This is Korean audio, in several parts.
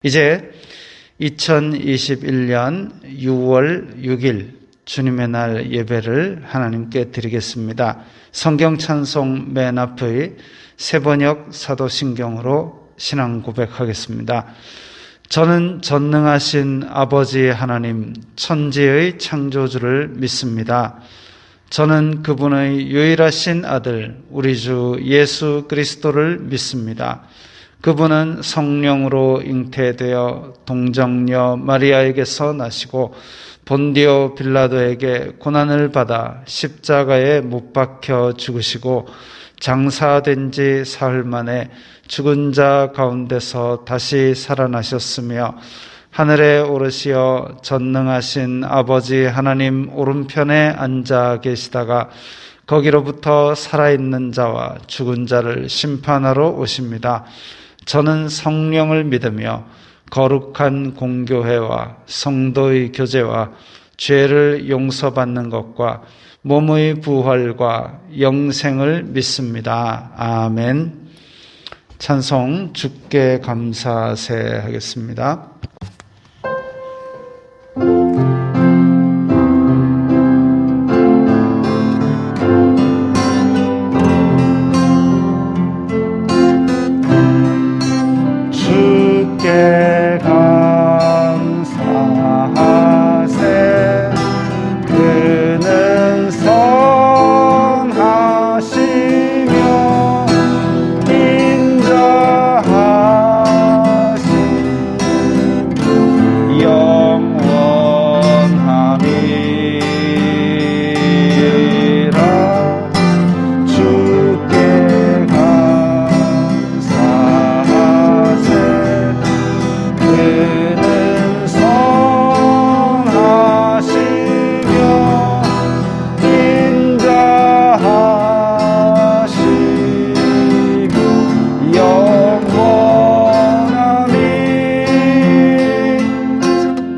이제 2021년 6월 6일 주님의 날 예배를 하나님께 드리겠습니다. 성경 찬송 맨 앞의 세번역 사도신경으로 신앙 고백하겠습니다. 저는 전능하신 아버지 하나님 천지의 창조주를 믿습니다. 저는 그분의 유일하신 아들 우리 주 예수 그리스도를 믿습니다. 그분은 성령으로 잉태되어 동정녀 마리아에게서 나시고 본디오 빌라도에게 고난을 받아 십자가에 못 박혀 죽으시고 장사된 지 사흘 만에 죽은 자 가운데서 다시 살아나셨으며 하늘에 오르시어 전능하신 아버지 하나님 오른편에 앉아 계시다가 거기로부터 살아있는 자와 죽은 자를 심판하러 오십니다. 저는 성령을 믿으며 거룩한 공교회와 성도의 교제와 죄를 용서받는 것과 몸의 부활과 영생을 믿습니다. 아멘. 찬송 주께 감사세 하겠습니다. 주께 감사하세 그는 선하시며 인자하시며 영원함이라. 주께 감사하세 그는 선하시며 인자하시며 영원함이.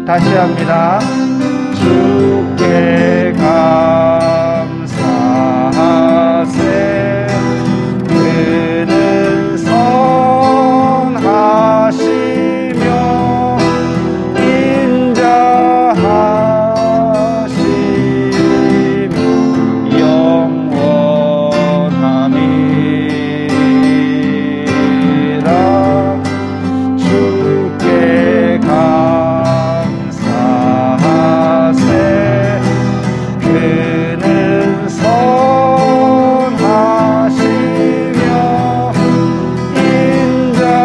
다시 합니다. 주께 감사하세 그는 선하시며 인자하시며 영원함이라. 주께 감사하세 그는 선하시며 인자하시며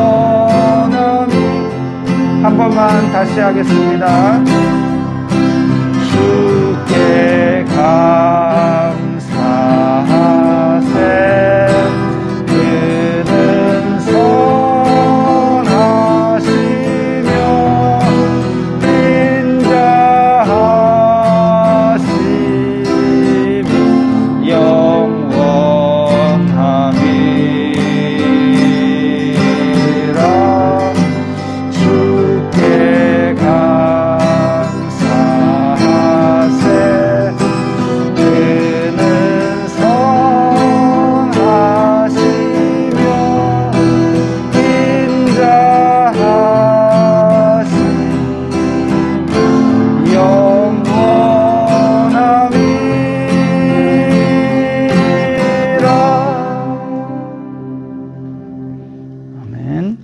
영원함이. 한 번만 다시 하겠습니다. 주께 감사하세 그는 선하시며 인자하시며 영원함이라. 주께 감사하세 그는 선하시며 인자하시며 영원함이라. 아멘.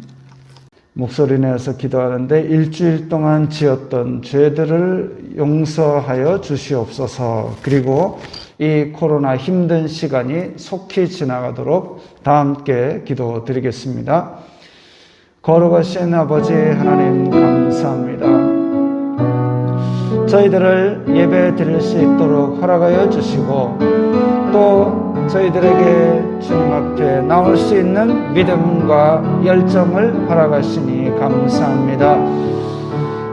목소리 내어서 기도하는데 일주일 동안 지었던 죄들을 용서하여 주시옵소서. 그리고 이 코로나 힘든 시간이 속히 지나가도록 다 함께 기도드리겠습니다. 거룩하신 아버지 하나님 감사합니다. 저희들을 예배 드릴 수 있도록 허락하여 주시고 또 저희들에게 주님 앞에 나올 수 있는 믿음과 열정을 허락하시니 감사합니다.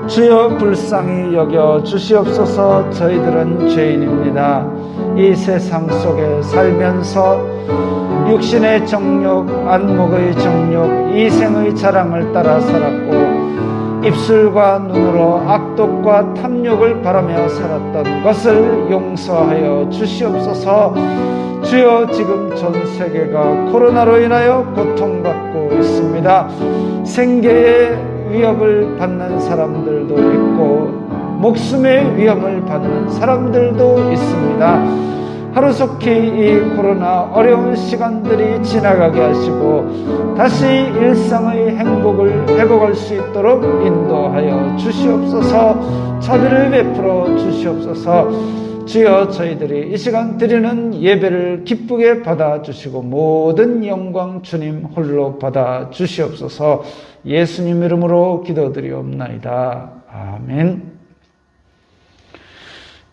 주여 불쌍히 여겨 주시옵소서. 저희들은 죄인입니다. 이 세상 속에 살면서 육신의 정욕, 안목의 정욕, 이생의 자랑을 따라 살았고 입술과 눈으로 악독과 탐욕을 바라며 살았던 것을 용서하여 주시옵소서. 주여, 지금 전 세계가 코로나로 인하여 고통받고 있습니다. 생계의 위협을 받는 사람들도 있고 목숨의 위험을 받는 사람들도 있습니다. 하루속히 이 코로나 어려운 시간들이 지나가게 하시고 다시 일상의 행복을 회복할 수 있도록 인도하여 주시옵소서. 자비를 베풀어 주시옵소서. 주여, 저희들이 이 시간 드리는 예배를 기쁘게 받아주시고 모든 영광 주님 홀로 받아주시옵소서. 예수님 이름으로 기도드리옵나이다. 아멘.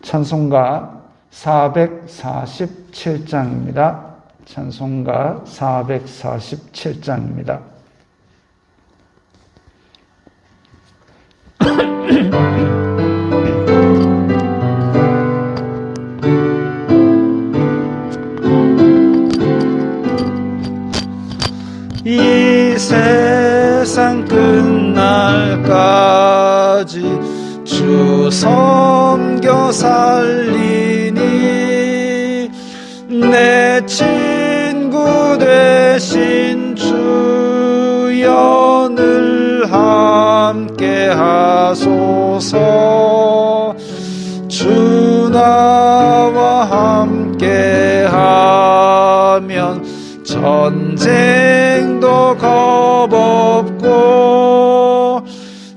찬송가 447장입니다. 찬송가 447장입니다. 이 세상 끝날까지 주 섬겨 살리니 내 친구 되신 주여 늘 함께 하소서. 주 나와 함께 하면 전쟁도 겁없고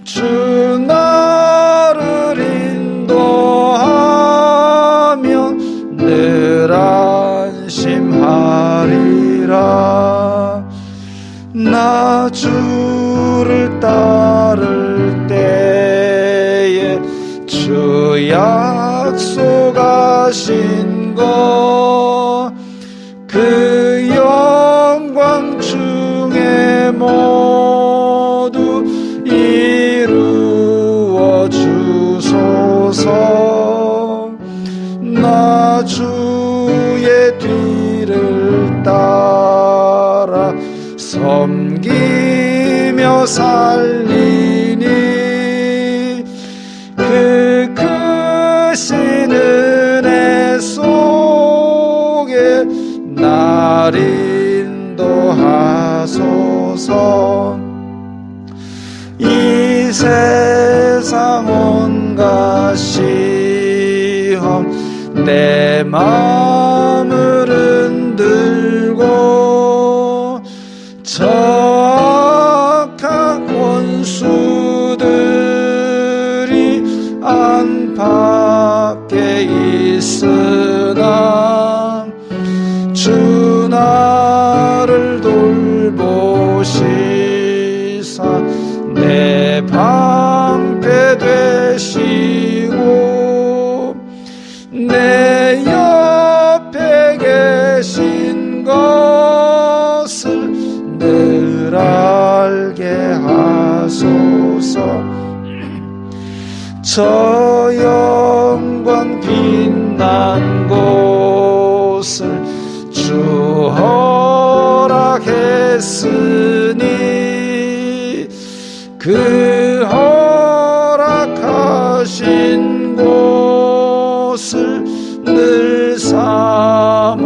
주 나를 인도하면 늘 안심하리라. 나 주를 따를 때에 주 약속하신 것 그 영광 중에 모두 이루어 주소서. 나 주의 뒤를 따라 섬기며 살리니 그 크신 은혜 속에 날 인도하소서. 이 세상 온갖 시험 내 마음을 흔들고 저 악한 원수들이 안팎에 있으나 주 나를 돌보시사 내 방패 되시고 내 옆에 계신 것을 늘 알게 하소서. 저 영광 빛난 곳을 주 허락했으니 그 허락하신 곳을 늘 사모합니다.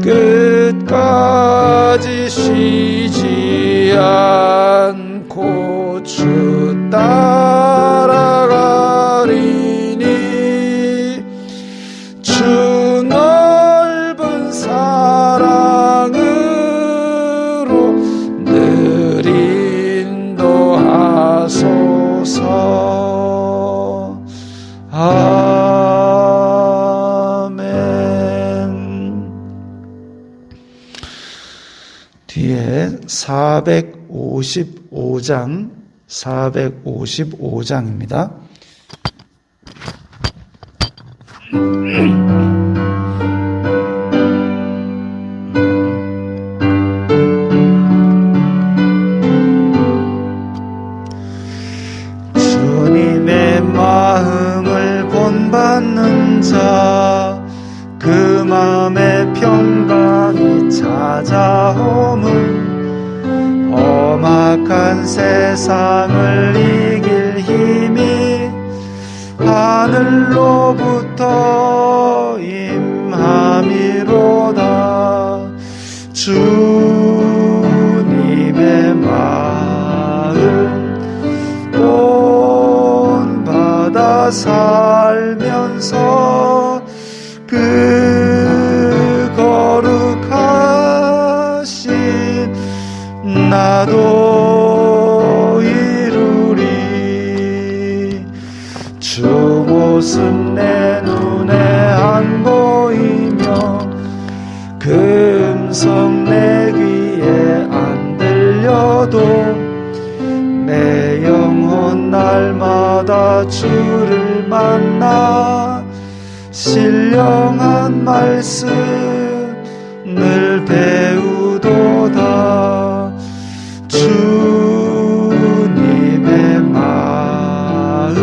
끝까지 쉬지 않고 주 따라가리니 주 넓은 사랑으로 늘 인도하소서. 아멘. 뒤에 455장입니다. 주님의 마음을 본받는 자, 그 마음의 평강이 찾아오물 험악한 세상을 이길 힘이 하늘로부터 이루리. 주 모습 내 눈에 안 보이며 그 음성 내 귀에 안 들려도 내 영혼 날마다 주를 만나 신령한 말씀을 배우도다. 주님의 마음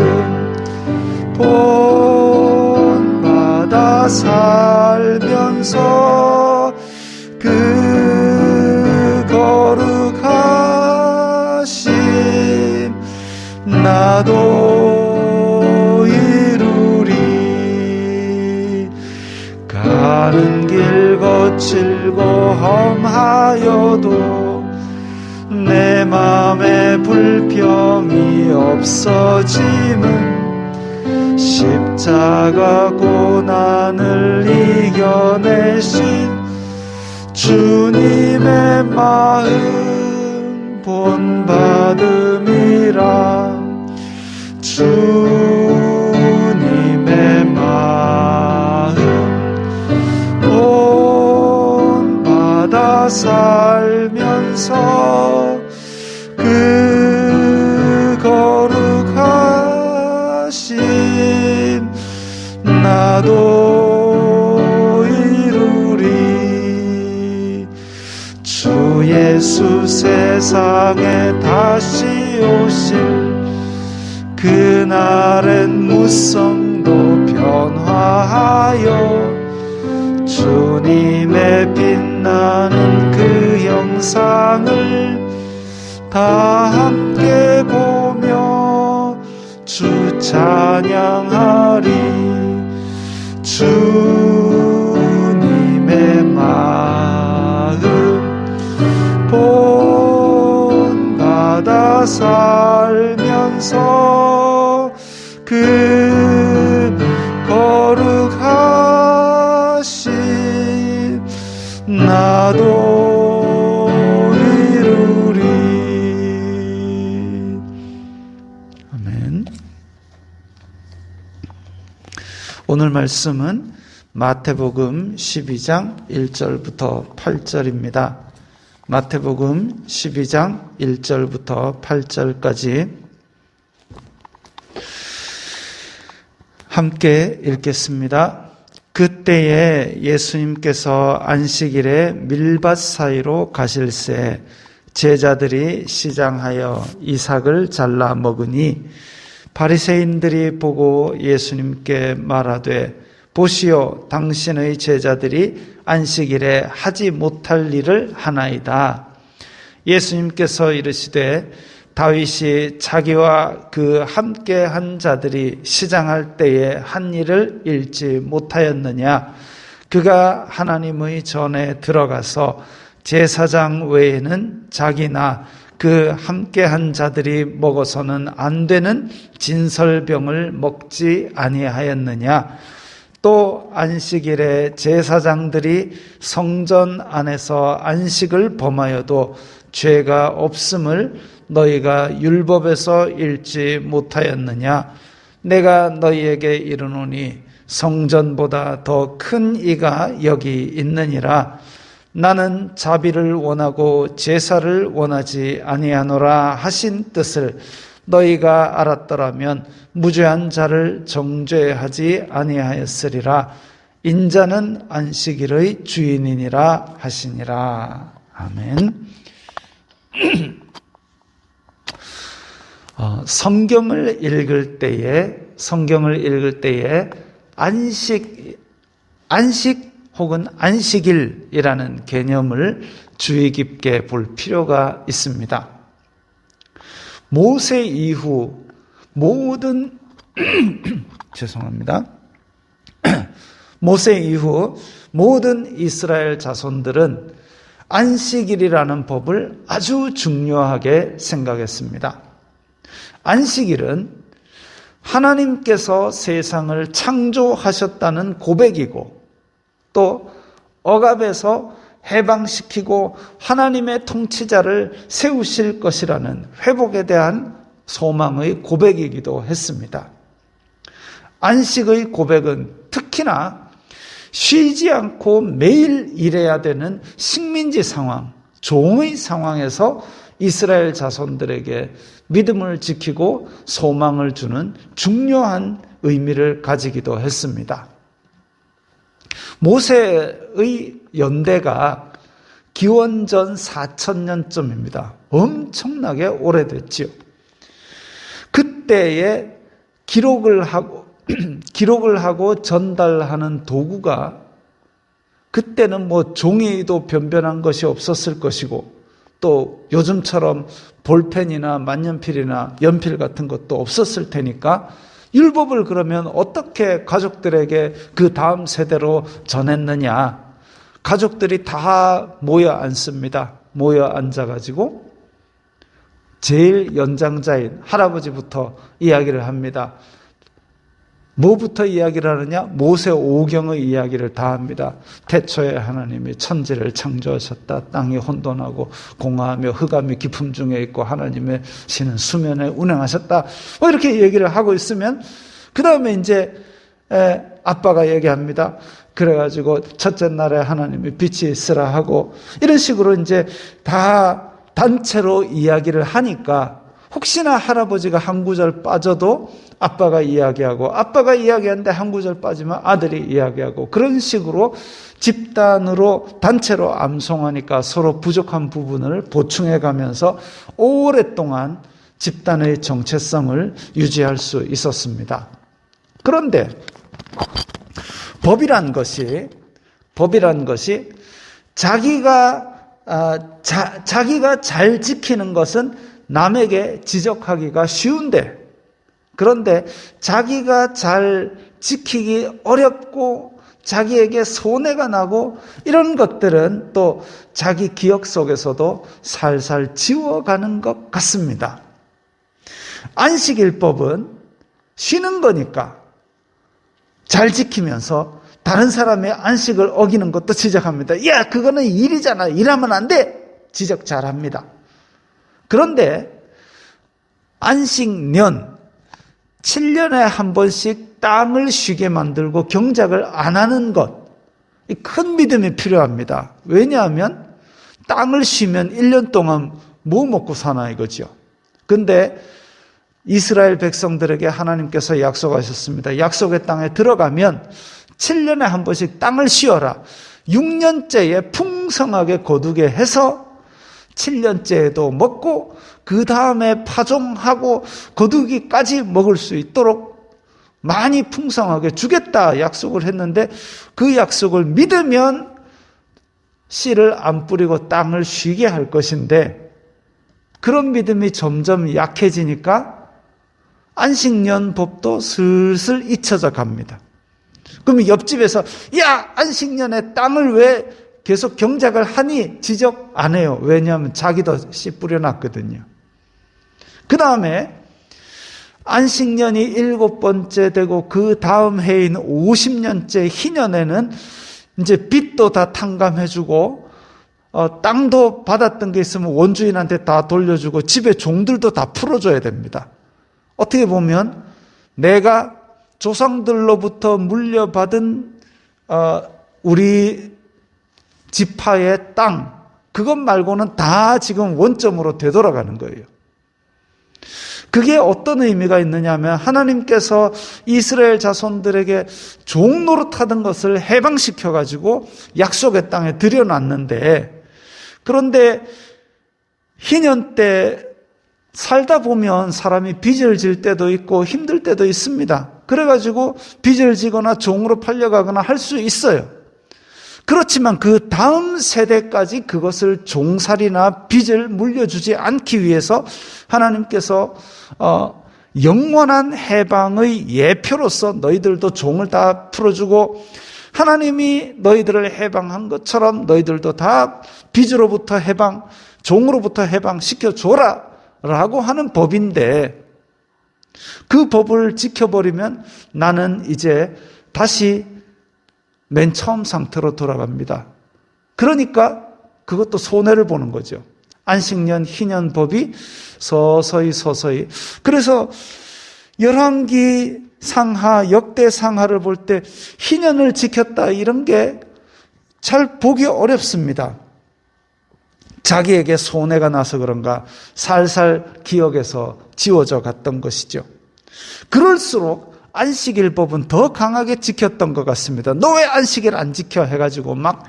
본받아 살면서 그 거룩하심 나도 이루리. 가는 길 거칠고 험하여도 내 맘에 불평이 없어짐은 십자가 고난을 이겨내신 주님의 마음 본받음이라. 주님의 마음 본받아 살면서 그 거룩하심 나도 이루리. 주 예수 세상에 다시 오실 그날엔 무성도 변화하여 주님의 빛나는 그 형상을 다 함께 보며 주 찬양하리. 주님의 마음 본받아 살면서 그 거룩하심 나도 이루리. 아멘. 오늘 말씀은 마태복음 12장 1절부터 8절입니다. 마태복음 12장 1절부터 8절까지 함께 읽겠습니다. 그때에 예수님께서 안식일에 밀밭 사이로 가실새 제자들이 시장하여 이삭을 잘라 먹으니 바리새인들이 보고 예수님께 말하되 보시오, 당신의 제자들이 안식일에 하지 못할 일을 하나이다. 예수님께서 이르시되 다윗이 자기와 그 함께 한 자들이 시장할 때에 한 일을 잃지 못하였느냐? 그가 하나님의 전에 들어가서 제사장 외에는 자기나 그 함께 한 자들이 먹어서는 안 되는 진설병을 먹지 아니하였느냐? 또 안식일에 제사장들이 성전 안에서 안식을 범하여도 죄가 없음을 너희가 율법에서 읽지 못하였느냐? 내가 너희에게 이르노니 성전보다 더 큰 이가 여기 있느니라. 나는 자비를 원하고 제사를 원하지 아니하노라 하신 뜻을 너희가 알았더라면 무죄한 자를 정죄하지 아니하였으리라. 인자는 안식일의 주인이니라 하시니라. 아멘. 성경을 읽을 때에 안식 혹은 안식일이라는 개념을 주의 깊게 볼 필요가 있습니다. 모세 이후 모든 모세 이후 모든 이스라엘 자손들은 안식일이라는 법을 아주 중요하게 생각했습니다. 안식일은 하나님께서 세상을 창조하셨다는 고백이고 또 억압에서 해방시키고 하나님의 통치자를 세우실 것이라는 회복에 대한 소망의 고백이기도 했습니다. 안식의 고백은 특히나 쉬지 않고 매일 일해야 되는 식민지 상황, 종의 상황에서 이스라엘 자손들에게 믿음을 지키고 소망을 주는 중요한 의미를 가지기도 했습니다. 모세의 연대가 기원전 4000년쯤입니다. 엄청나게 오래됐지요. 그때에 기록을 하고 전달하는 도구가 그때는 종이도 변변한 것이 없었을 것이고 또 요즘처럼 볼펜이나 만년필이나 연필 같은 것도 없었을 테니까 율법을 그러면 어떻게 가족들에게 그 다음 세대로 전했느냐. 가족들이 다 모여 앉습니다. 모여 앉아가지고 제일 연장자인 할아버지부터 이야기를 합니다. 뭐부터 이야기를 하느냐? 모세 오경의 이야기를 다 합니다. 태초에 하나님이 천지를 창조하셨다. 땅이 혼돈하고 공허하며 흑암이 깊음 중에 있고 하나님의 신은 수면에 운행하셨다. 이렇게 얘기를 하고 있으면 그 다음에 이제 아빠가 얘기합니다. 그래가지고 첫째 날에 하나님이 빛이 있으라 하고 이런 식으로 이제 다 단체로 이야기를 하니까 혹시나 할아버지가 한 구절 빠져도 아빠가 이야기하고 아빠가 이야기하는데 한 구절 빠지면 아들이 이야기하고 그런 식으로 집단으로 단체로 암송하니까 서로 부족한 부분을 보충해 가면서 오랫동안 집단의 정체성을 유지할 수 있었습니다. 그런데 법이란 것이 자기가 잘 지키는 것은 남에게 지적하기가 쉬운데 그런데 자기가 잘 지키기 어렵고 자기에게 손해가 나고 이런 것들은 또 자기 기억 속에서도 살살 지워가는 것 같습니다. 안식일법은 쉬는 거니까 잘 지키면서 다른 사람의 안식을 어기는 것도 지적합니다. 야, 그거는 일이잖아. 일하면 안 돼. 지적 잘합니다. 그런데 안식년 7년에 한 번씩 땅을 쉬게 만들고 경작을 안 하는 것, 큰 믿음이 필요합니다. 왜냐하면 땅을 쉬면 1년 동안 뭐 먹고 사나 이거죠. 근데 이스라엘 백성들에게 하나님께서 약속하셨습니다. 약속의 땅에 들어가면 7년에 한 번씩 땅을 쉬어라. 6년째에 풍성하게 거두게 해서 7년째에도 먹고 그 다음에 파종하고 거두기까지 먹을 수 있도록 많이 풍성하게 주겠다 약속을 했는데 그 약속을 믿으면 씨를 안 뿌리고 땅을 쉬게 할 것인데 그런 믿음이 점점 약해지니까 안식년 법도 슬슬 잊혀져 갑니다. 그러면 옆집에서 야, 안식년에 땅을 왜 계속 경작을 하니 지적 안 해요. 왜냐하면 자기도 씨 뿌려놨거든요. 그 다음에 안식년이 7번째 되고 그 다음 해인 50년째 희년에는 이제 빚도 다 탕감해주고 땅도 받았던 게 있으면 원주인한테 다 돌려주고 집에 종들도 다 풀어줘야 됩니다. 어떻게 보면 내가 조상들로부터 물려받은 우리 지파의 땅, 그것 말고는 다 지금 원점으로 되돌아가는 거예요. 그게 어떤 의미가 있느냐 하면 하나님께서 이스라엘 자손들에게 종 노릇하던 것을 해방시켜가지고 약속의 땅에 들여놨는데 그런데 희년 때 살다 보면 사람이 빚을 질 때도 있고 힘들 때도 있습니다. 그래가지고 빚을 지거나 종으로 팔려가거나 할 수 있어요. 그렇지만 그 다음 세대까지 그것을 종살이나 빚을 물려주지 않기 위해서 하나님께서 영원한 해방의 예표로서 너희들도 종을 다 풀어주고 하나님이 너희들을 해방한 것처럼 너희들도 다 빚으로부터 해방, 종으로부터 해방시켜줘라 라고 하는 법인데 그 법을 지켜버리면 나는 이제 다시 맨 처음 상태로 돌아갑니다. 그러니까 그것도 손해를 보는 거죠. 안식년, 희년법이 서서히. 그래서 열왕기 상하, 역대 상하를 볼 때 희년을 지켰다 이런 게 잘 보기 어렵습니다. 자기에게 손해가 나서 그런가 살살 기억에서 지워져 갔던 것이죠. 그럴수록 안식일법은 더 강하게 지켰던 것 같습니다. 너 왜 안식일 안 지켜? 해가지고 막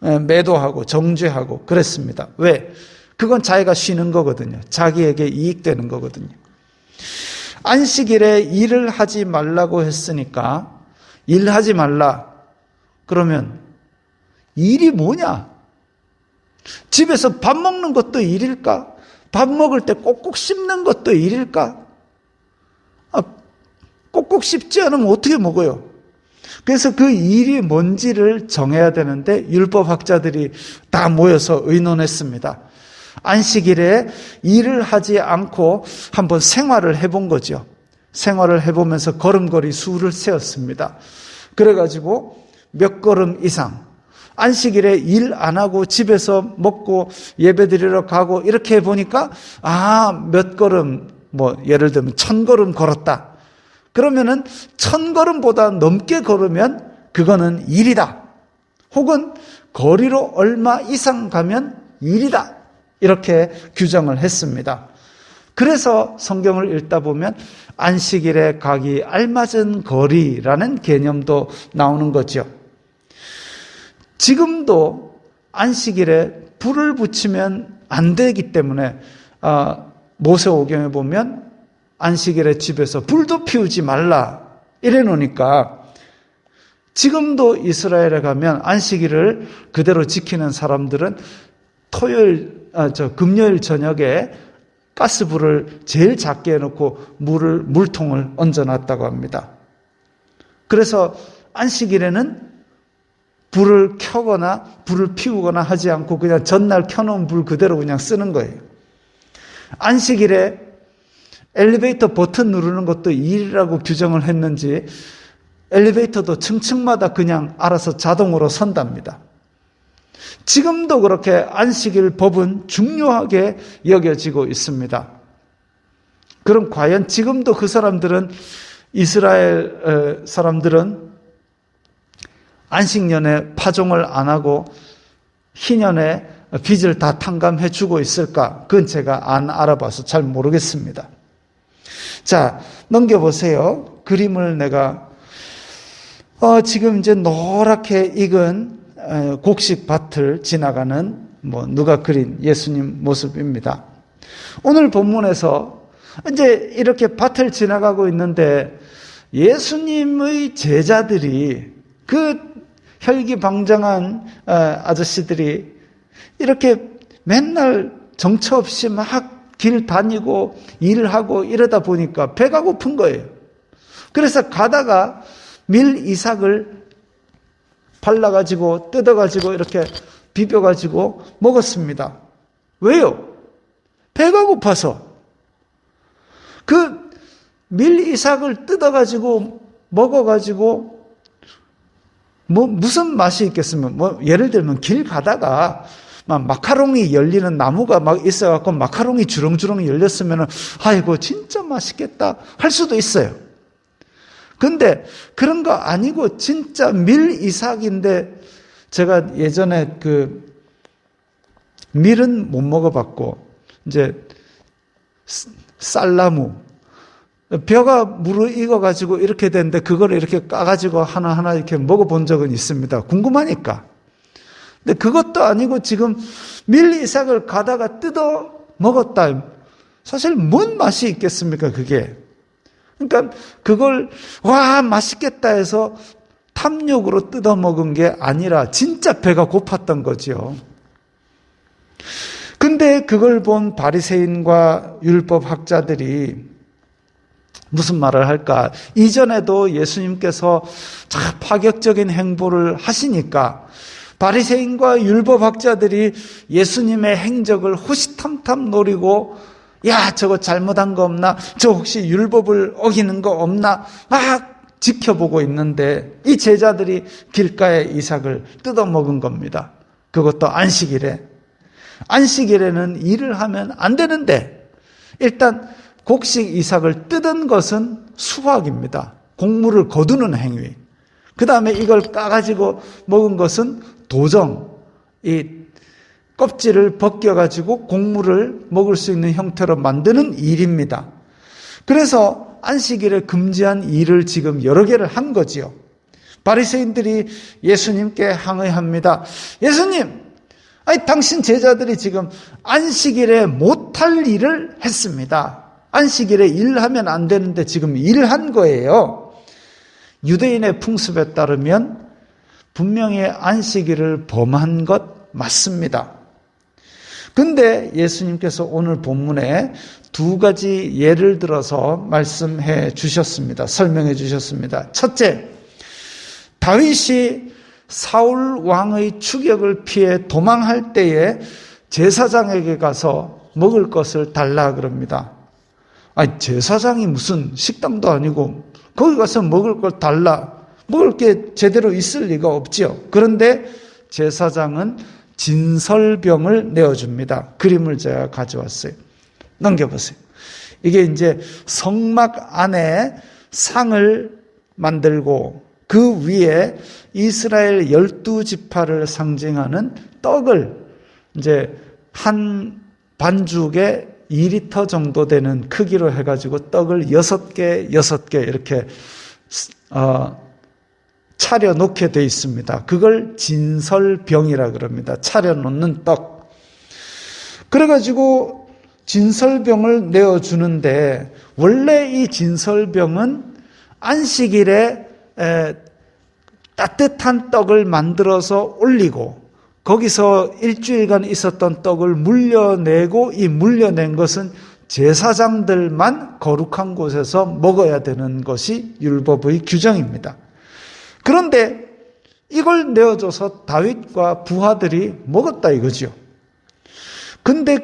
매도하고 정죄하고 그랬습니다. 왜? 그건 자기가 쉬는 거거든요. 자기에게 이익되는 거거든요. 안식일에 일을 하지 말라고 했으니까 일하지 말라. 그러면 일이 뭐냐? 집에서 밥 먹는 것도 일일까? 밥 먹을 때 꼭꼭 씹는 것도 일일까? 꼭꼭 씹지 않으면 어떻게 먹어요? 그래서 그 일이 뭔지를 정해야 되는데 율법학자들이 다 모여서 의논했습니다. 안식일에 일을 하지 않고 한번 생활을 해본 거죠. 생활을 해보면서 걸음걸이 수를 세웠습니다. 그래가지고 몇 걸음 이상, 안식일에 일 안 하고 집에서 먹고 예배드리러 가고 이렇게 해보니까 몇 걸음, 예를 들면 1000걸음 걸었다. 그러면은 1000걸음보다 넘게 걸으면 그거는 일이다. 혹은 거리로 얼마 이상 가면 일이다. 이렇게 규정을 했습니다. 그래서 성경을 읽다 보면 안식일에 가기 알맞은 거리라는 개념도 나오는 거죠. 지금도 안식일에 불을 붙이면 안 되기 때문에 모세오경에 보면 안식일에 집에서 불도 피우지 말라 이래 놓으니까 지금도 이스라엘에 가면 안식일을 그대로 지키는 사람들은 금요일 저녁에 가스불을 제일 작게 해놓고 물통을 얹어놨다고 합니다. 그래서 안식일에는 불을 켜거나 불을 피우거나 하지 않고 그냥 전날 켜놓은 불 그대로 그냥 쓰는 거예요. 안식일에 엘리베이터 버튼 누르는 것도 일이라고 규정을 했는지 엘리베이터도 층층마다 그냥 알아서 자동으로 선답니다. 지금도 그렇게 안식일 법은 중요하게 여겨지고 있습니다. 그럼 과연 지금도 그 사람들은 이스라엘 사람들은 안식년에 파종을 안 하고 희년에 빚을 다 탕감해 주고 있을까? 그건 제가 안 알아봐서 잘 모르겠습니다. 자, 넘겨보세요. 그림을 내가 지금 이제 노랗게 익은 곡식 밭을 지나가는 누가 그린 예수님 모습입니다. 오늘 본문에서 이제 이렇게 밭을 지나가고 있는데 예수님의 제자들이 그 혈기방장한 아저씨들이 이렇게 맨날 정처 없이 막 길 다니고 일하고 이러다 보니까 배가 고픈 거예요. 그래서 가다가 밀 이삭을 발라가지고 뜯어가지고 이렇게 비벼가지고 먹었습니다. 왜요? 배가 고파서. 그 밀 이삭을 뜯어가지고 먹어가지고 무슨 맛이 있겠으면 예를 들면 길 가다가 막 마카롱이 열리는 나무가 막 있어갖고 마카롱이 주렁주렁 열렸으면 아이고 진짜 맛있겠다 할 수도 있어요. 근데 그런 거 아니고 진짜 밀 이삭인데 제가 예전에 밀은 못 먹어봤고 이제 쌀나무 벼가 무르익어가지고 이렇게 되는데 그걸 이렇게 까가지고 하나하나 이렇게 먹어본 적은 있습니다. 궁금하니까. 근데 그것도 아니고 지금 밀 이삭을 가다가 뜯어 먹었다. 사실 뭔 맛이 있겠습니까, 그게? 그러니까 그걸 와 맛있겠다 해서 탐욕으로 뜯어 먹은 게 아니라 진짜 배가 고팠던 거죠. 근데 그걸 본 바리새인과 율법 학자들이 무슨 말을 할까? 이전에도 예수님께서 참 파격적인 행보를 하시니까 바리새인과 율법학자들이 예수님의 행적을 호시탐탐 노리고 야 저거 잘못한 거 없나? 저 혹시 율법을 어기는 거 없나? 막 지켜보고 있는데 이 제자들이 길가의 이삭을 뜯어먹은 겁니다. 그것도 안식일에. 안식일에는 일을 하면 안 되는데 일단 곡식 이삭을 뜯은 것은 수확입니다. 곡물을 거두는 행위. 그 다음에 이걸 까가지고 먹은 것은 도정, 이 껍질을 벗겨가지고 곡물을 먹을 수 있는 형태로 만드는 일입니다. 그래서 안식일에 금지한 일을 지금 여러 개를 한 거지요. 바리새인들이 예수님께 항의합니다. 예수님, 아니 당신 제자들이 지금 안식일에 못할 일을 했습니다. 안식일에 일하면 안 되는데 지금 일한 거예요. 유대인의 풍습에 따르면 분명히 안식일을 범한 것 맞습니다. 근데 예수님께서 오늘 본문에 두 가지 예를 들어서 말씀해 주셨습니다. 설명해 주셨습니다. 첫째, 다윗이 사울 왕의 추격을 피해 도망할 때에 제사장에게 가서 먹을 것을 달라 그럽니다. 아니, 제사장이 무슨 식당도 아니고 거기 가서 먹을 걸 달라. 먹을 게 제대로 있을 리가 없지요. 그런데 제사장은 진설병을 내어줍니다. 그림을 제가 가져왔어요. 넘겨보세요. 이게 이제 성막 안에 상을 만들고 그 위에 이스라엘 12지파를 상징하는 떡을 이제 한 반죽에 2리터 정도 되는 크기로 해가지고 떡을 6개 이렇게 차려놓게 돼 있습니다. 그걸 진설병이라 그럽니다. 차려놓는 떡. 그래가지고 진설병을 내어주는데 원래 이 진설병은 안식일에 따뜻한 떡을 만들어서 올리고 거기서 일주일간 있었던 떡을 물려내고 이 물려낸 것은 제사장들만 거룩한 곳에서 먹어야 되는 것이 율법의 규정입니다. 그런데 이걸 내어줘서 다윗과 부하들이 먹었다 이거죠. 근데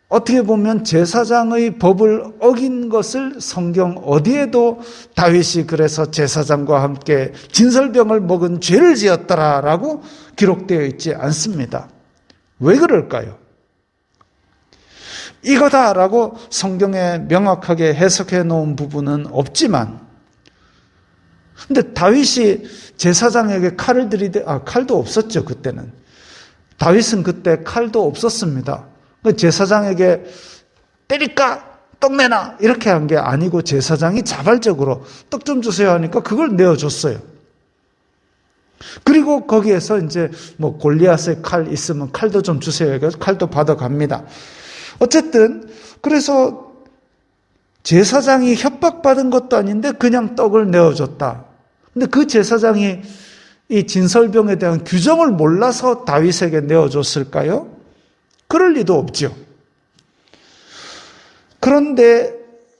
어떻게 보면 제사장의 법을 어긴 것을 성경 어디에도 다윗이 그래서 제사장과 함께 진설병을 먹은 죄를 지었더라라고 기록되어 있지 않습니다. 왜 그럴까요? 이거다라고 성경에 명확하게 해석해 놓은 부분은 없지만 근데 다윗이 제사장에게 칼을 칼도 없었죠, 그때는. 다윗은 그때 칼도 없었습니다. 제사장에게 때릴까? 떡 내놔! 이렇게 한 게 아니고 제사장이 자발적으로 떡 좀 주세요 하니까 그걸 내어줬어요. 그리고 거기에서 이제 골리앗의 칼 있으면 칼도 좀 주세요. 해서 칼도 받아갑니다. 어쨌든, 그래서 제사장이 협박받은 것도 아닌데 그냥 떡을 내어줬다. 근데 그 제사장이 이 진설병에 대한 규정을 몰라서 다윗에게 내어줬을까요? 그럴 리도 없죠. 그런데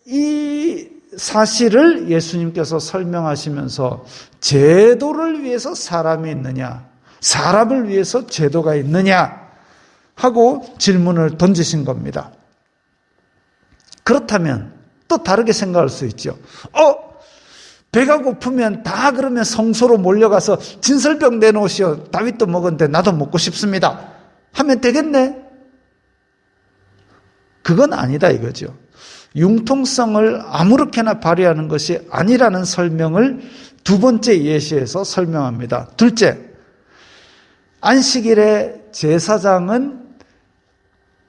이 사실을 예수님께서 설명하시면서 제도를 위해서 사람이 있느냐, 사람을 위해서 제도가 있느냐 하고 질문을 던지신 겁니다. 그렇다면 또 다르게 생각할 수 있죠. 배가 고프면 다 그러면 성소로 몰려가서 진설병 내놓으시오. 다윗도 먹었는데 나도 먹고 싶습니다. 하면 되겠네? 그건 아니다 이거죠. 융통성을 아무렇게나 발휘하는 것이 아니라는 설명을 두 번째 예시에서 설명합니다. 둘째, 안식일에 제사장은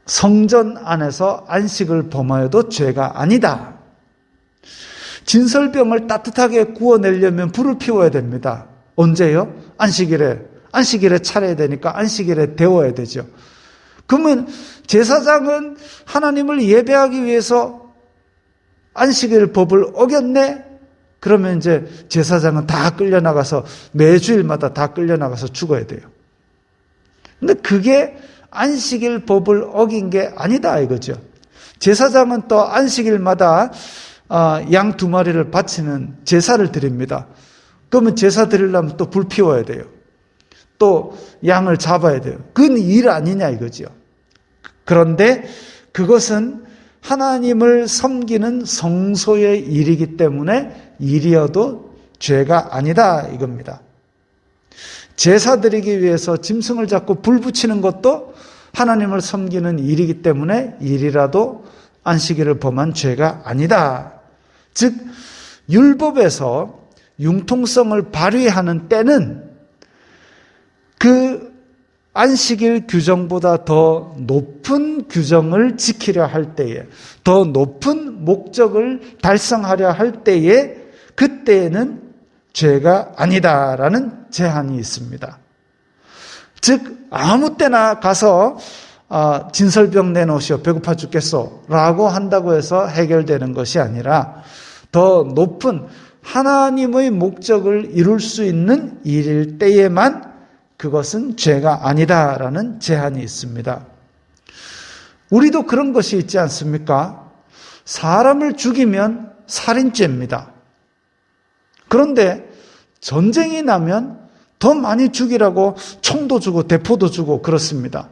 성전 안에서 안식을 범하여도 죄가 아니다. 진설병을 따뜻하게 구워내려면 불을 피워야 됩니다. 언제요? 안식일에 차려야 되니까 안식일에 데워야 되죠. 그러면 제사장은 하나님을 예배하기 위해서 안식일 법을 어겼네? 그러면 이제 제사장은 다 끌려나가서 매주일마다 다 끌려나가서 죽어야 돼요. 근데 그게 안식일 법을 어긴 게 아니다 이거죠. 제사장은 또 안식일마다 양 2마리를 바치는 제사를 드립니다. 그러면 제사 드리려면 또 불 피워야 돼요. 또 양을 잡아야 돼요. 그건 일 아니냐 이거죠. 그런데 그것은 하나님을 섬기는 성소의 일이기 때문에 일이어도 죄가 아니다 이겁니다. 제사 드리기 위해서 짐승을 잡고 불 붙이는 것도 하나님을 섬기는 일이기 때문에 일이라도 안식일을 범한 죄가 아니다. 즉 율법에서 융통성을 발휘하는 때는 그 안식일 규정보다 더 높은 규정을 지키려 할 때에, 더 높은 목적을 달성하려 할 때에, 그때에는 죄가 아니다라는 제한이 있습니다. 즉 아무 때나 가서 진설병 내놓으시오, 배고파 죽겠소 라고 한다고 해서 해결되는 것이 아니라 더 높은 하나님의 목적을 이룰 수 있는 일일 때에만 그것은 죄가 아니다라는 제한이 있습니다. 우리도 그런 것이 있지 않습니까? 사람을 죽이면 살인죄입니다. 그런데 전쟁이 나면 더 많이 죽이라고 총도 주고 대포도 주고 그렇습니다.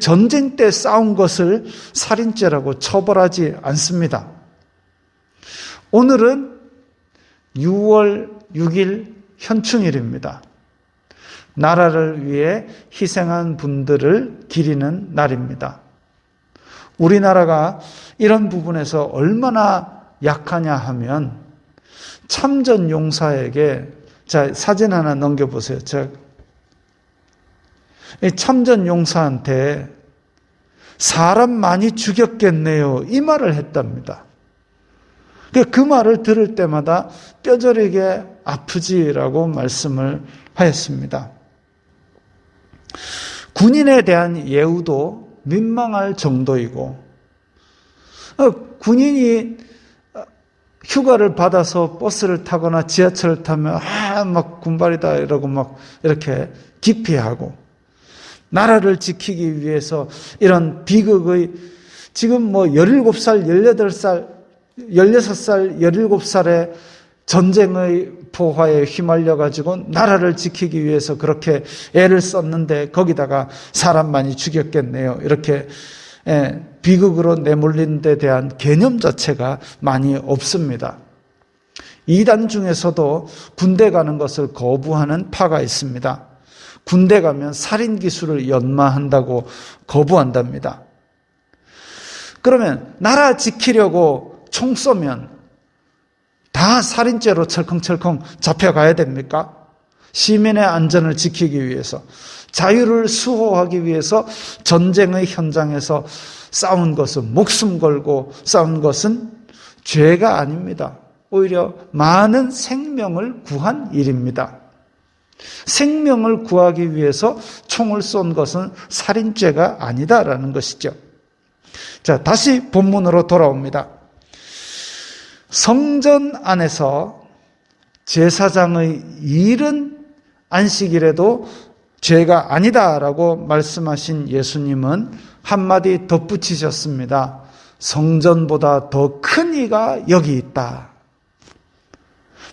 전쟁 때 싸운 것을 살인죄라고 처벌하지 않습니다. 오늘은 6월 6일 현충일입니다. 나라를 위해 희생한 분들을 기리는 날입니다. 우리나라가 이런 부분에서 얼마나 약하냐 하면 참전 용사에게, 자, 사진 하나 넘겨보세요. 참전 용사한테 사람 많이 죽였겠네요, 이 말을 했답니다. 그 말을 들을 때마다 뼈저리게 아프지라고 말씀을 하였습니다. 군인에 대한 예우도 민망할 정도이고, 군인이 휴가를 받아서 버스를 타거나 지하철을 타면 막 군발이다 이러고 막 이렇게 기피하고, 나라를 지키기 위해서 이런 비극의, 지금 17살, 18살, 16살, 17살의 전쟁의 포화에 휘말려가지고 나라를 지키기 위해서 그렇게 애를 썼는데 거기다가 사람 많이 죽였겠네요. 이렇게 비극으로 내몰린 데 대한 개념 자체가 많이 없습니다. 이단 중에서도 군대 가는 것을 거부하는 파가 있습니다. 군대 가면 살인 기술을 연마한다고 거부한답니다. 그러면 나라 지키려고 총 쏘면 다 살인죄로 철컹철컹 잡혀가야 됩니까? 시민의 안전을 지키기 위해서, 자유를 수호하기 위해서 전쟁의 현장에서 싸운 것은, 목숨 걸고 싸운 것은 죄가 아닙니다. 오히려 많은 생명을 구한 일입니다. 생명을 구하기 위해서 총을 쏜 것은 살인죄가 아니다라는 것이죠. 자, 다시 본문으로 돌아옵니다. 성전 안에서 제사장의 일은 안식일에도 죄가 아니다라고 말씀하신 예수님은 한마디 덧붙이셨습니다. 성전보다 더 큰 이가 여기 있다.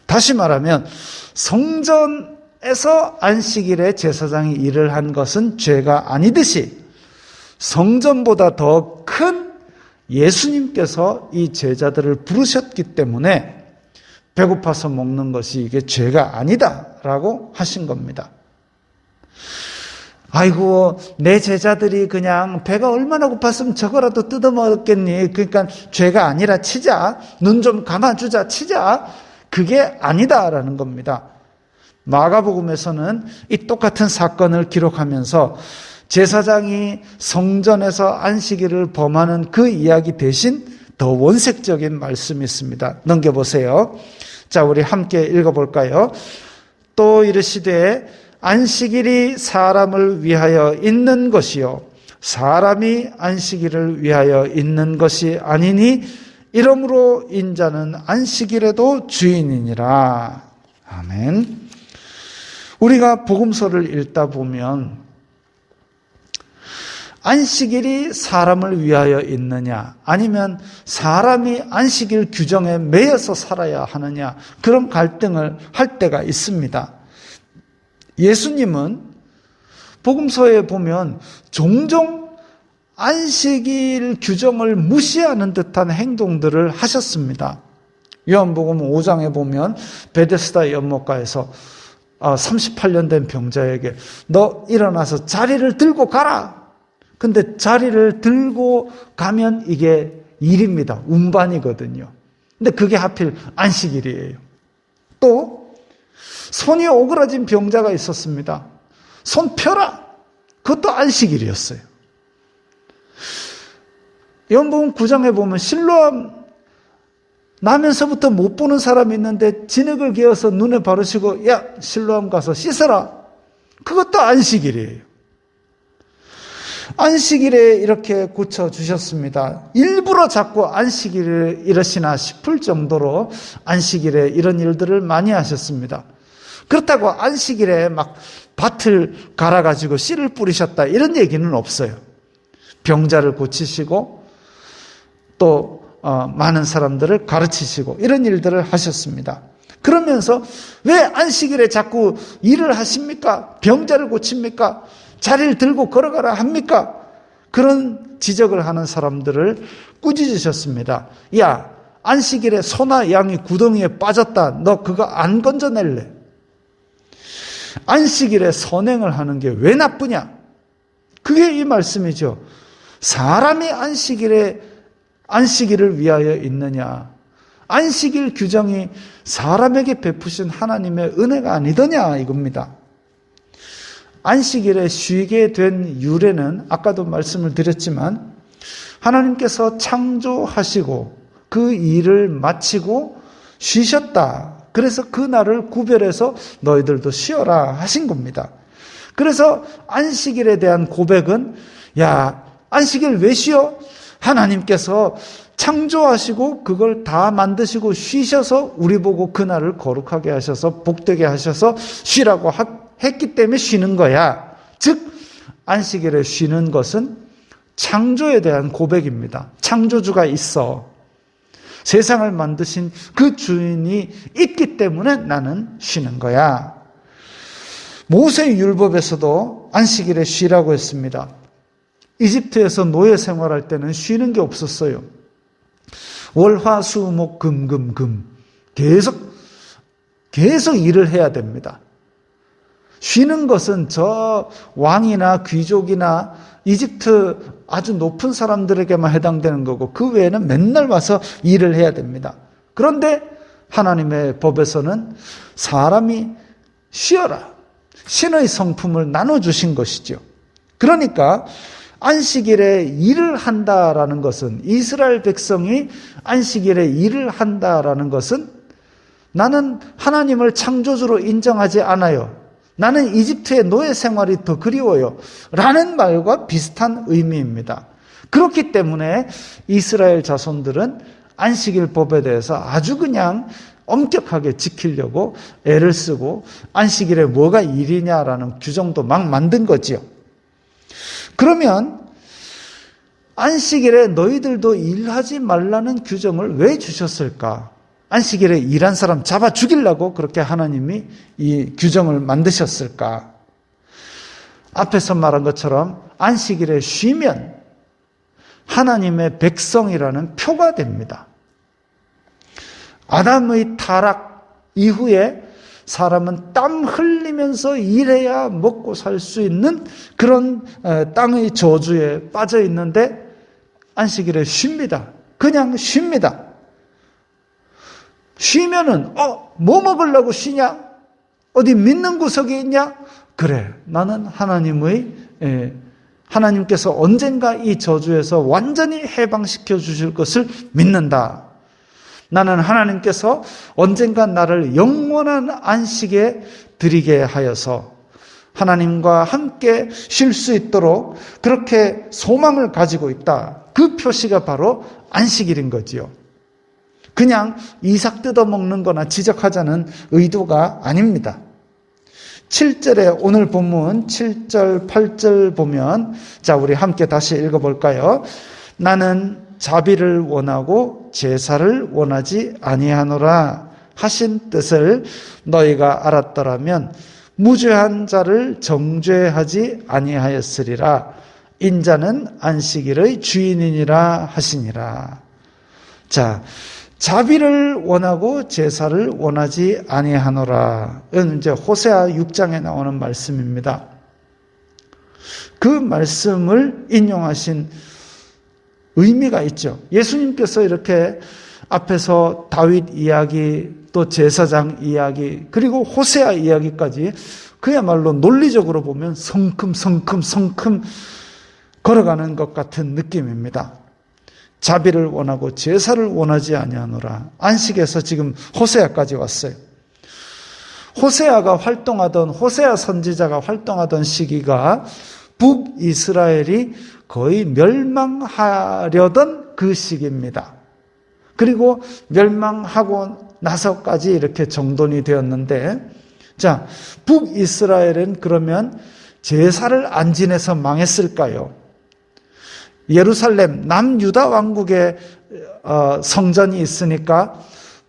다시 말하면 성전에서 안식일에 제사장이 일을 한 것은 죄가 아니듯이 성전보다 더 큰 예수님께서 이 제자들을 부르셨기 때문에 배고파서 먹는 것이 이게 죄가 아니다라고 하신 겁니다. 아이고, 내 제자들이 그냥 배가 얼마나 고팠으면 저거라도 뜯어먹었겠니? 그러니까 죄가 아니라 치자. 눈 좀 감아주자 치자. 그게 아니다라는 겁니다. 마가복음에서는 이 똑같은 사건을 기록하면서 제사장이 성전에서 안식일을 범하는 그 이야기 대신 더 원색적인 말씀이 있습니다. 넘겨보세요. 자, 우리 함께 읽어볼까요? 또 이르시되 안식일이 사람을 위하여 있는 것이요 사람이 안식일을 위하여 있는 것이 아니니 이러므로 인자는 안식일에도 주인이니라. 아멘. 우리가 복음서를 읽다 보면 안식일이 사람을 위하여 있느냐, 아니면 사람이 안식일 규정에 매여서 살아야 하느냐, 그런 갈등을 할 때가 있습니다. 예수님은 복음서에 보면 종종 안식일 규정을 무시하는 듯한 행동들을 하셨습니다. 요한복음 5장에 보면 베데스다 연못가에서 38년 된 병자에게 너 일어나서 자리를 들고 가라. 근데 자리를 들고 가면 이게 일입니다. 운반이거든요. 근데 그게 하필 안식일이에요. 또 손이 오그라진 병자가 있었습니다. 손 펴라. 그것도 안식일이었어요. 요한복음 9장에 보면 실로암 나면서부터 못 보는 사람이 있는데 진흙을 개어서 눈에 바르시고 야 실로암 가서 씻어라. 그것도 안식일이에요. 안식일에 이렇게 고쳐주셨습니다. 일부러 자꾸 안식일을 이러시나 싶을 정도로 안식일에 이런 일들을 많이 하셨습니다. 그렇다고 안식일에 막 밭을 갈아가지고 씨를 뿌리셨다 이런 얘기는 없어요. 병자를 고치시고 또 많은 사람들을 가르치시고 이런 일들을 하셨습니다. 그러면서 왜 안식일에 자꾸 일을 하십니까? 병자를 고칩니까? 자리를 들고 걸어가라 합니까? 그런 지적을 하는 사람들을 꾸짖으셨습니다. 야, 안식일에 소나 양이 구덩이에 빠졌다. 너 그거 안 건져낼래? 안식일에 선행을 하는 게 왜 나쁘냐? 그게 이 말씀이죠. 사람이 안식일을 위하여 있느냐? 안식일 규정이 사람에게 베푸신 하나님의 은혜가 아니더냐 이겁니다. 안식일에 쉬게 된 유래는 아까도 말씀을 드렸지만 하나님께서 창조하시고 그 일을 마치고 쉬셨다. 그래서 그 날을 구별해서 너희들도 쉬어라 하신 겁니다. 그래서 안식일에 대한 고백은 야, 안식일 왜 쉬어? 하나님께서 창조하시고 그걸 다 만드시고 쉬셔서 우리 보고 그날을 거룩하게 하셔서 복되게 하셔서 쉬라고 했기 때문에 쉬는 거야. 즉 안식일에 쉬는 것은 창조에 대한 고백입니다. 창조주가 있어. 세상을 만드신 그 주인이 있기 때문에 나는 쉬는 거야. 모세의 율법에서도 안식일에 쉬라고 했습니다. 이집트에서 노예 생활할 때는 쉬는 게 없었어요. 월, 화, 수, 목, 금 계속 일을 해야 됩니다. 쉬는 것은 저 왕이나 귀족이나 이집트 아주 높은 사람들에게만 해당되는 거고 그 외에는 맨날 와서 일을 해야 됩니다. 그런데 하나님의 법에서는 사람이 쉬어라. 신의 성품을 나눠주신 것이죠. 그러니까 안식일에 일을 한다라는 것은 이스라엘 백성이 안식일에 일을 한다라는 것은 나는 하나님을 창조주로 인정하지 않아요. 나는 이집트의 노예 생활이 더 그리워요. 라는 말과 비슷한 의미입니다. 그렇기 때문에 이스라엘 자손들은 안식일 법에 대해서 아주 그냥 엄격하게 지키려고 애를 쓰고 안식일에 뭐가 일이냐라는 규정도 막 만든 거지요. 그러면 안식일에 너희들도 일하지 말라는 규정을 왜 주셨을까? 안식일에 일한 사람 잡아 죽이려고 그렇게 하나님이 이 규정을 만드셨을까? 앞에서 말한 것처럼 안식일에 쉬면 하나님의 백성이라는 표가 됩니다. 아담의 타락 이후에 사람은 땀 흘리면서 일해야 먹고 살 수 있는 그런 땅의 저주에 빠져 있는데 안식일에 쉽니다. 그냥 쉽니다. 쉬면은 뭐 먹으려고 쉬냐? 어디 믿는 구석이 있냐? 그래, 나는 하나님께서 언젠가 이 저주에서 완전히 해방시켜 주실 것을 믿는다. 나는 하나님께서 언젠가 나를 영원한 안식에 드리게 하여서 하나님과 함께 쉴 수 있도록 그렇게 소망을 가지고 있다. 그 표시가 바로 안식일인 거지요. 그냥 이삭 뜯어먹는 거나 지적하자는 의도가 아닙니다. 7절에 오늘 본문 7절 8절 보면 자 우리 함께 다시 읽어볼까요? 나는 자비를 원하고 제사를 원하지 아니하노라 하신 뜻을 너희가 알았더라면 무죄한 자를 정죄하지 아니하였으리라. 인자는 안식일의 주인이니라 하시니라. 자, 자비를 원하고 제사를 원하지 아니하노라. 이건 이제 호세아 6장에 나오는 말씀입니다. 그 말씀을 인용하신 의미가 있죠. 예수님께서 이렇게 앞에서 다윗 이야기, 또 제사장 이야기, 그리고 호세아 이야기까지 그야말로 논리적으로 보면 성큼 걸어가는 것 같은 느낌입니다. 자비를 원하고 제사를 원하지 아니하노라. 안식에서 지금 호세아까지 왔어요. 호세아 선지자가 활동하던 시기가 북이스라엘이 거의 멸망하려던 그 시기입니다. 그리고 멸망하고 나서까지 이렇게 정돈이 되었는데, 자, 북이스라엘은 그러면 제사를 안 지내서 망했을까요? 예루살렘 남유다 왕국에 성전이 있으니까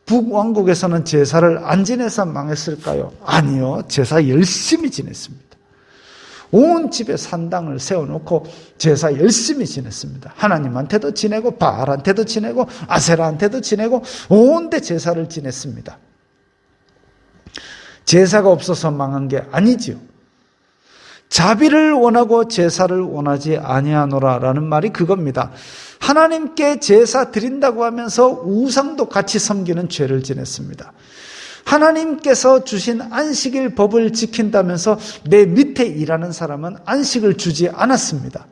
북왕국에서는 제사를 안 지내서 망했을까요? 아니요. 제사 열심히 지냈습니다. 온 집에 산당을 세워놓고 제사 열심히 지냈습니다. 하나님한테도 지내고 바알한테도 지내고 아세라한테도 지내고 온데 제사를 지냈습니다. 제사가 없어서 망한 게 아니지요. 자비를 원하고 제사를 원하지 아니하노라라는 말이 그겁니다. 하나님께 제사 드린다고 하면서 우상도 같이 섬기는 죄를 지냈습니다. 하나님께서 주신 안식일 법을 지킨다면서 내 밑에 일하는 사람은 안식을 주지 않았습니다.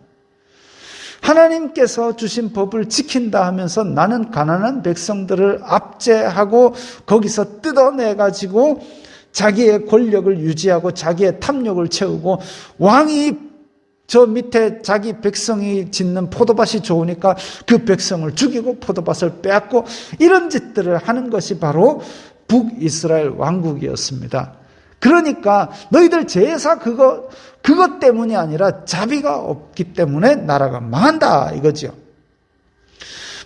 하나님께서 주신 법을 지킨다 하면서 나는 가난한 백성들을 압제하고 거기서 뜯어내가지고 자기의 권력을 유지하고 자기의 탐욕을 채우고, 왕이 저 밑에 자기 백성이 짓는 포도밭이 좋으니까 그 백성을 죽이고 포도밭을 빼앗고, 이런 짓들을 하는 것이 바로 북이스라엘 왕국이었습니다. 그러니까 너희들 제사 그것 때문이 아니라 자비가 없기 때문에 나라가 망한다 이거죠.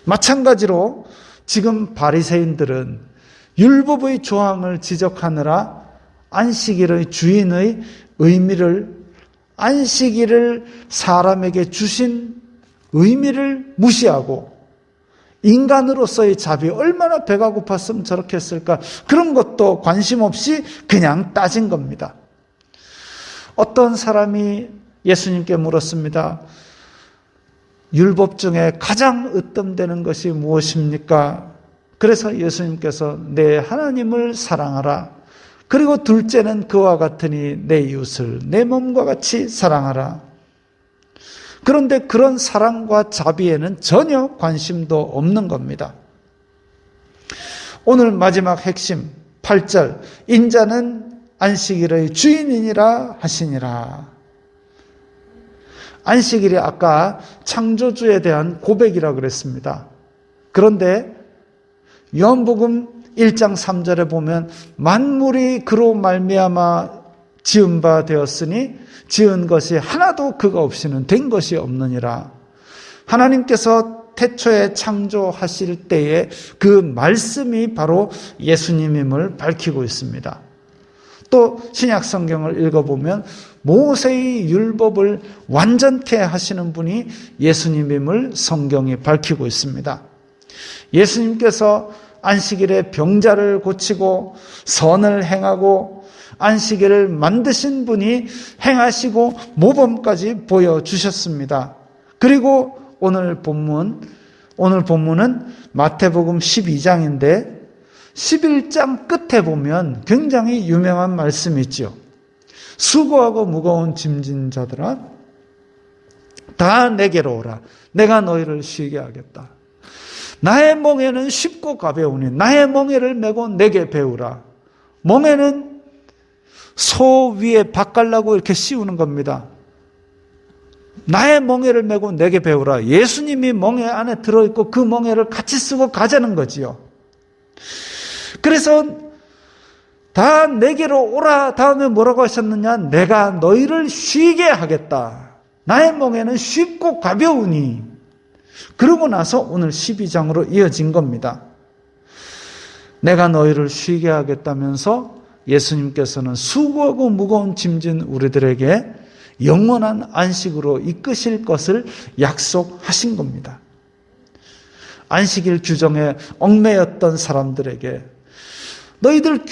마찬가지로 지금 바리새인들은 율법의 조항을 지적하느라 안식일의 주인의 의미를, 안식일을 사람에게 주신 의미를 무시하고, 인간으로서의 자비, 얼마나 배가 고팠으면 저렇게 했을까, 그런 것도 관심 없이 그냥 따진 겁니다. 어떤 사람이 예수님께 물었습니다. 율법 중에 가장 으뜸되는 것이 무엇입니까? 그래서 예수님께서 내 하나님을 사랑하라. 그리고 둘째는 그와 같으니 내 이웃을 내 몸과 같이 사랑하라. 그런데 그런 사랑과 자비에는 전혀 관심도 없는 겁니다. 오늘 마지막 핵심 8절, 인자는 안식일의 주인이니라 하시니라. 안식일이 아까 창조주에 대한 고백이라고 그랬습니다. 그런데 요한복음 1장 3절에 보면 만물이 그로 말미암아 지은 바 되었으니 지은 것이 하나도 그가 없이는 된 것이 없느니라. 하나님께서 태초에 창조하실 때에 그 말씀이 바로 예수님임을 밝히고 있습니다. 또 신약 성경을 읽어보면 모세의 율법을 완전케 하시는 분이 예수님임을 성경이 밝히고 있습니다. 예수님께서 안식일에 병자를 고치고 선을 행하고 안식일을 만드신 분이 행하시고 모범까지 보여주셨습니다. 그리고 오늘 본문은 마태복음 12장인데 11장 끝에 보면 굉장히 유명한 말씀이 있죠. 수고하고 무거운 짐진 자들아 다 내게로 오라. 내가 너희를 쉬게 하겠다. 나의 멍에는 쉽고 가벼우니 나의 멍에를 메고 내게 배우라. 멍에는 소 위에 밥 갈라고 이렇게 씌우는 겁니다. 나의 멍에를 메고 내게 배우라. 예수님이 멍에 안에 들어있고 그 멍에를 같이 쓰고 가자는 거지요. 그래서 다 내게로 오라 다음에 뭐라고 하셨느냐? 내가 너희를 쉬게 하겠다. 나의 멍에는 쉽고 가벼우니. 그러고 나서 오늘 12장으로 이어진 겁니다. 내가 너희를 쉬게 하겠다면서 예수님께서는 수고하고 무거운 짐진 우리들에게 영원한 안식으로 이끄실 것을 약속하신 겁니다. 안식일 규정에 얽매였던 사람들에게 너희들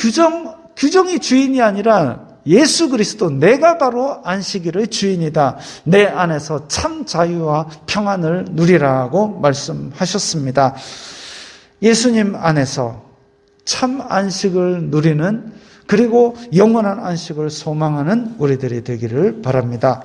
규정이 주인이 아니라 예수 그리스도, 내가 바로 안식일의 주인이다. 내 안에서 참 자유와 평안을 누리라고 말씀하셨습니다. 예수님 안에서 참 안식을 누리는, 그리고 영원한 안식을 소망하는 우리들이 되기를 바랍니다.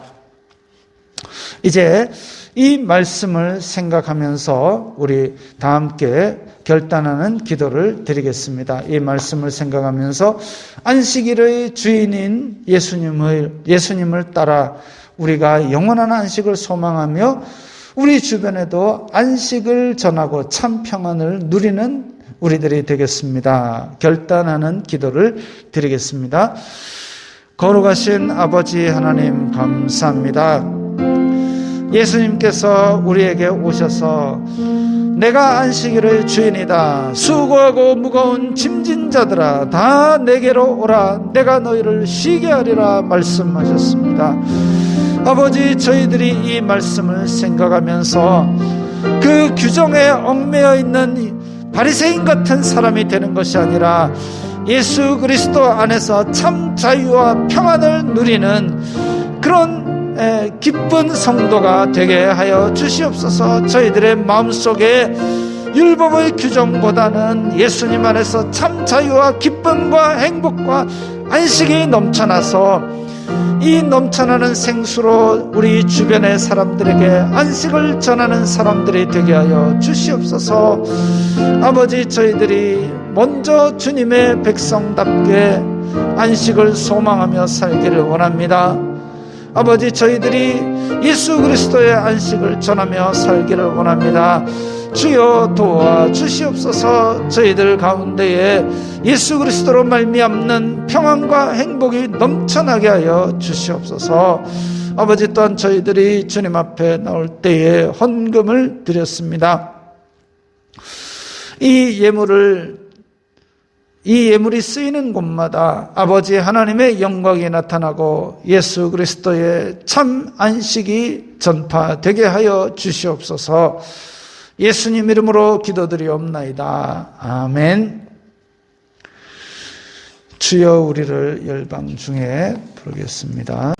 이제 이 말씀을 생각하면서 우리 다 함께 결단하는 기도를 드리겠습니다. 이 말씀을 생각하면서 안식일의 주인인 예수님을 따라 우리가 영원한 안식을 소망하며 우리 주변에도 안식을 전하고 참 평안을 누리는 우리들이 되겠습니다. 결단하는 기도를 드리겠습니다. 거룩하신 아버지 하나님, 감사합니다. 예수님께서 우리에게 오셔서 내가 안식일의 주인이다. 수고하고 무거운 짐진 자들아 다 내게로 오라. 내가 너희를 쉬게 하리라 말씀하셨습니다. 아버지, 저희들이 이 말씀을 생각하면서 그 규정에 얽매여 있는 바리새인 같은 사람이 되는 것이 아니라 예수 그리스도 안에서 참 자유와 평안을 누리는 그런 기쁜 성도가 되게 하여 주시옵소서. 저희들의 마음속에 율법의 규정보다는 예수님 안에서 참 자유와 기쁨과 행복과 안식이 넘쳐나서 이 넘쳐나는 생수로 우리 주변의 사람들에게 안식을 전하는 사람들이 되게 하여 주시옵소서. 아버지, 저희들이 먼저 주님의 백성답게 안식을 소망하며 살기를 원합니다. 아버지, 저희들이 예수 그리스도의 안식을 전하며 살기를 원합니다. 주여 도와 주시옵소서. 저희들 가운데에 예수 그리스도로 말미암는 평안과 행복이 넘쳐나게 하여 주시옵소서. 아버지, 또한 저희들이 주님 앞에 나올 때에 헌금을 드렸습니다. 이 예물이 쓰이는 곳마다 아버지 하나님의 영광이 나타나고 예수 그리스도의 참 안식이 전파되게 하여 주시옵소서. 예수님 이름으로 기도드리옵나이다. 아멘. 주여 우리를 열방 중에 부르겠습니다.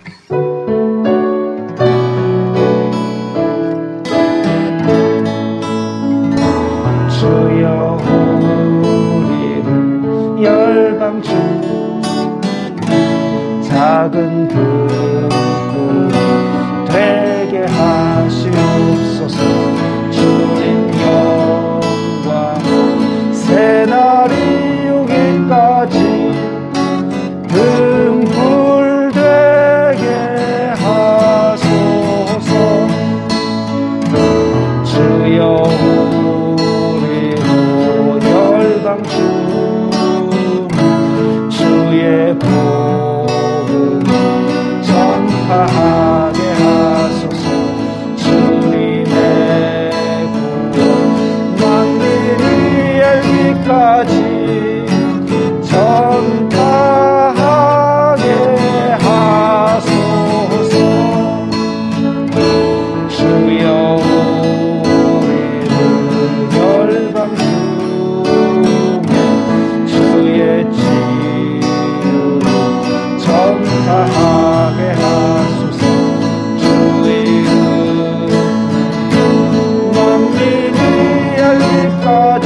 주여 우리를 열방 중 작은 그릇 되게 하시옵소서. 주님 영광 새날이 오기까지 등불 되게 하소서. 주여 우리로 열방 중 주의 복을 전파하게 하소서. 까지 전파하게 하소서. 주여 우리를 열방 중에 주의 지혜로 전파하게 하소서. 주의 만민이 알기까지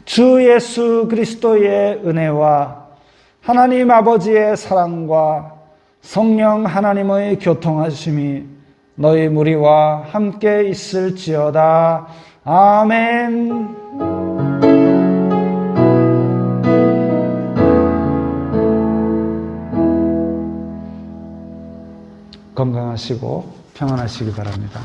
주 예수 그리스도의 은혜와 하나님 아버지의 사랑과 성령 하나님의 교통하심이 너희 무리와 함께 있을지어다. 아멘. 건강하시고 평안하시기 바랍니다.